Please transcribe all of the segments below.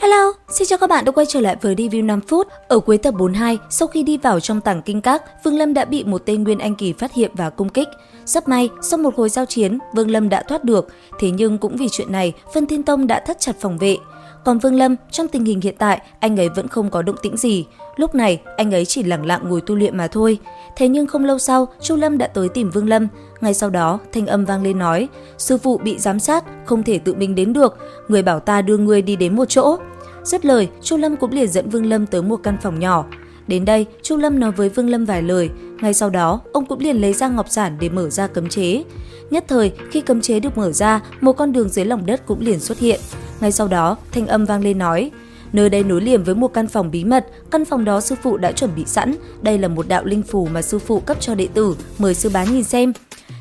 Hello, xin chào các bạn đã quay trở lại với review 5 phút. Ở cuối tập 42, sau khi đi vào trong tàng kinh các, Vương Lâm đã bị một tên Nguyên Anh Kỳ phát hiện và công kích. Rất may, sau một hồi giao chiến, Vương Lâm đã thoát được. Thế nhưng cũng vì chuyện này, Vân Thiên Tông đã thắt chặt phòng vệ. Còn Vương Lâm, trong tình hình hiện tại, anh ấy vẫn không có động tĩnh gì. Lúc này, anh ấy chỉ lẳng lặng ngồi tu luyện mà thôi. Thế nhưng không lâu sau, Chu Lâm đã tới tìm Vương Lâm. Ngay sau đó, thanh âm vang lên nói: "Sư phụ bị giám sát, không thể tự mình đến được. Người bảo ta đưa ngươi đi đến một chỗ." Dứt lời, Chu Lâm cũng liền dẫn Vương Lâm tới một căn phòng nhỏ. Đến đây, Chu Lâm nói với Vương Lâm vài lời. Ngay sau đó, ông cũng liền lấy ra ngọc giản để mở ra cấm chế. Nhất thời, khi cấm chế được mở ra, một con đường dưới lòng đất cũng liền xuất hiện. Ngay sau đó, thanh âm vang lên nói: "Nơi đây nối liền với một căn phòng bí mật, căn phòng đó sư phụ đã chuẩn bị sẵn. Đây là một đạo linh phù mà sư phụ cấp cho đệ tử, mời sư bá nhìn xem."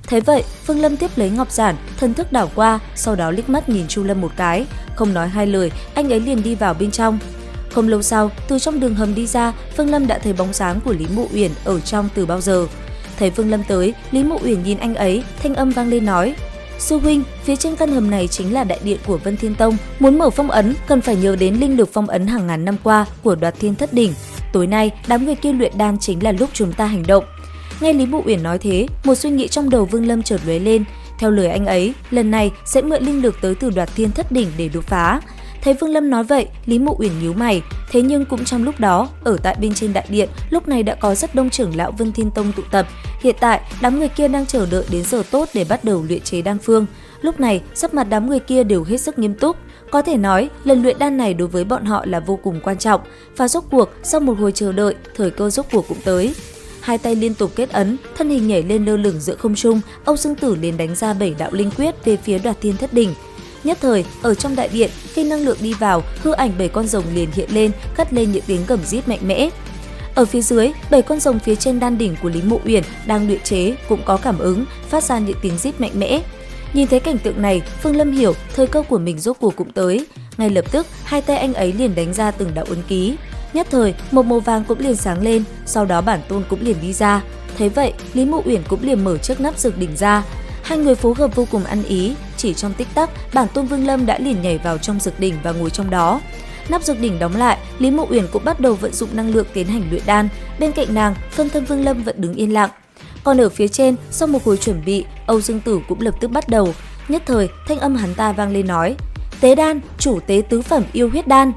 Thấy vậy, Vương Lâm tiếp lấy ngọc giản, thần thức đảo qua, sau đó liếc mắt nhìn Chu Lâm một cái, không nói hai lời, anh ấy liền đi vào bên trong. Không lâu sau, từ trong đường hầm đi ra, Vương Lâm đã thấy bóng dáng của Lý Mộ Uyển ở trong từ bao giờ. Thấy Vương Lâm tới, Lý Mộ Uyển nhìn anh ấy, thanh âm vang lên nói: "Sư huynh, phía trên căn hầm này chính là đại điện của Vân Thiên Tông, muốn mở phong ấn cần phải nhớ đến linh lực phong ấn hàng ngàn năm qua của Đoạt Thiên Thất Đỉnh. Tối nay, đám người kia luyện đan chính là lúc chúng ta hành động." Nghe Lý Mộ Uyển nói thế, một suy nghĩ trong đầu Vương Lâm chợt lóe lên. Theo lời anh ấy, lần này sẽ mượn linh lực tới từ Đoạt Thiên Thất Đỉnh để đột phá. Thấy Vương Lâm nói vậy, Lý Mộ Uyển nhíu mày. Thế nhưng cũng trong lúc đó, ở tại bên trên đại điện, lúc này đã có rất đông trưởng lão Vân Thiên Tông tụ tập. Hiện tại, đám người kia đang chờ đợi đến giờ tốt để bắt đầu luyện chế đan phương. Lúc này, sắc mặt đám người kia đều hết sức nghiêm túc. Có thể nói, lần luyện đan này đối với bọn họ là vô cùng quan trọng. Và rốt cuộc, sau một hồi chờ đợi, thời cơ rốt cuộc cũng tới. Hai tay liên tục kết ấn, thân hình nhảy lên lơ lửng giữa không trung, Âu Dương Tử liền đánh ra 7 đạo linh quyết về phía Đoạt Thiên Thất Đỉnh. Nhất thời, ở trong đại điện, khi năng lượng đi vào, hư ảnh 7 con rồng liền hiện lên, cất lên những tiếng gầm rít mạnh mẽ. Ở phía dưới, 7 con rồng phía trên đan đỉnh của Lý Mộ Uyển đang luyện chế cũng có cảm ứng, phát ra những tiếng rít mạnh mẽ. Nhìn thấy cảnh tượng này, Vương Lâm hiểu thời cơ của mình rốt cuộc cũng tới. Ngay lập tức, hai tay anh ấy liền đánh ra từng đạo ấn ký. Nhất thời, một màu vàng cũng liền sáng lên, sau đó bản tôn cũng liền đi ra. Thấy vậy, Lý Mộ Uyển cũng liền mở chiếc nắp dược đỉnh ra. Hai người phối hợp vô cùng ăn ý, chỉ trong tích tắc, bản tôn Vương Lâm đã liền nhảy vào trong dược đỉnh và ngồi trong đó. Nắp dược đỉnh đóng lại, Lý Mộ Uyển cũng bắt đầu vận dụng năng lượng tiến hành luyện đan. Bên cạnh nàng, phân thân Vương Lâm vẫn đứng yên lặng. Còn ở phía trên, sau một hồi chuẩn bị, Âu Dương Tử cũng lập tức bắt đầu. Nhất thời, thanh âm hắn ta vang lên nói: "Tế đan, chủ tế tứ phẩm yêu huyết đan."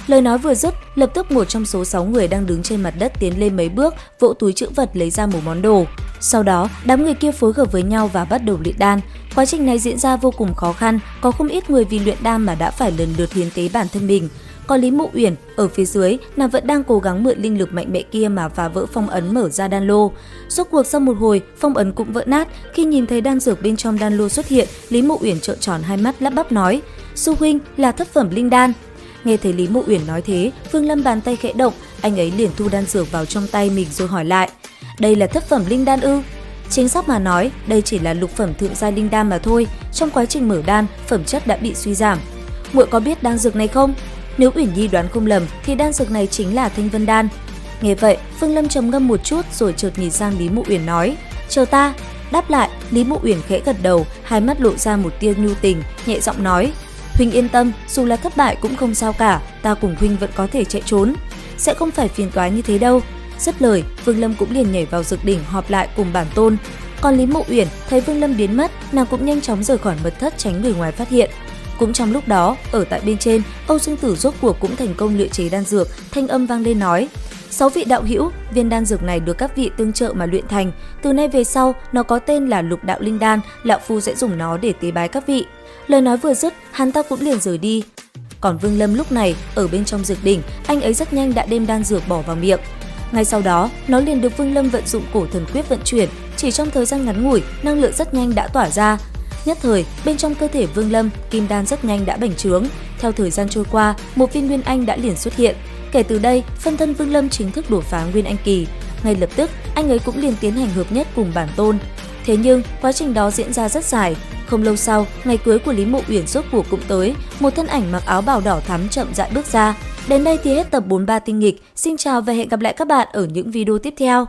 Lời nói vừa dứt, lập tức một trong số 6 người đang đứng trên mặt đất tiến lên mấy bước, vỗ túi trữ vật lấy ra một món đồ. Sau đó, đám người kia phối hợp với nhau và bắt đầu luyện đan. Quá trình này diễn ra vô cùng khó khăn, có không ít người vì luyện đan mà đã phải lần lượt hiến tế bản thân mình. Còn Lý Mộ Uyển, ở phía dưới, nàng vẫn đang cố gắng mượn linh lực mạnh mẽ kia mà phá vỡ phong ấn mở ra đan lô. Rốt cuộc sau một hồi, phong ấn cũng vỡ nát, khi nhìn thấy đan dược bên trong đan lô xuất hiện, Lý Mộ Uyển trợn tròn hai mắt lắp bắp nói: "Sư huynh, là thất phẩm linh đan." Nghe thấy Lý Mộ Uyển nói thế, Vương Lâm bàn tay khẽ động, anh ấy liền thu đan dược vào trong tay mình rồi hỏi lại: "Đây là thất phẩm linh đan ư?" Chính xác mà nói, đây chỉ là lục phẩm thượng giai linh đan mà thôi, trong quá trình mở đan, phẩm chất đã bị suy giảm. Muội có biết đan dược này không? Nếu Uyển Nhi đoán không lầm thì đan dược này chính là Thanh Vân đan. Nghe vậy, Vương Lâm trầm ngâm một chút rồi chợt nhìn sang Lý Mộ Uyển nói: "Chờ ta." Đáp lại, Lý Mộ Uyển khẽ gật đầu, hai mắt lộ ra một tia nhu tình, nhẹ giọng nói: "Huynh yên tâm, dù là thất bại cũng không sao cả, ta cùng huynh vẫn có thể chạy trốn, sẽ không phải phiền toái như thế đâu." Dứt lời, Vương Lâm cũng liền nhảy vào dược đỉnh họp lại cùng bản tôn. Còn Lý Mộ Uyển thấy Vương Lâm biến mất, nàng cũng nhanh chóng rời khỏi mật thất tránh người ngoài phát hiện. Cũng trong lúc đó, ở tại bên trên, Âu Dương Tử rốt cuộc cũng thành công luyện chế đan dược, thanh âm vang lên nói: "6 vị đạo hữu, viên đan dược này được các vị tương trợ mà luyện thành, từ nay về sau nó có tên là Lục Đạo Linh Đan, lão phu sẽ dùng nó để tế bái các vị." Lời nói vừa dứt, hắn ta cũng liền rời đi. Còn Vương Lâm lúc này ở bên trong dược đỉnh, anh ấy rất nhanh đã đem đan dược bỏ vào miệng. Ngay sau đó, nó liền được Vương Lâm vận dụng cổ thần quyết vận chuyển, chỉ trong thời gian ngắn ngủi, năng lượng rất nhanh đã tỏa ra. Nhất thời, bên trong cơ thể Vương Lâm, kim đan rất nhanh đã bành trướng. Theo thời gian trôi qua, một viên Nguyên Anh đã liền xuất hiện. Kể từ đây, phân thân Vương Lâm chính thức đột phá Nguyên Anh kỳ. Ngay lập tức, anh ấy cũng liền tiến hành hợp nhất cùng bản tôn. Thế nhưng, quá trình đó diễn ra rất dài. Không lâu sau, ngày cưới của Lý Mộ Uyển rốt cuộc cũng tới, một thân ảnh mặc áo bào đỏ thắm chậm rãi bước ra. Đến đây thì hết tập 43 tinh nghịch. Xin chào và hẹn gặp lại các bạn ở những video tiếp theo.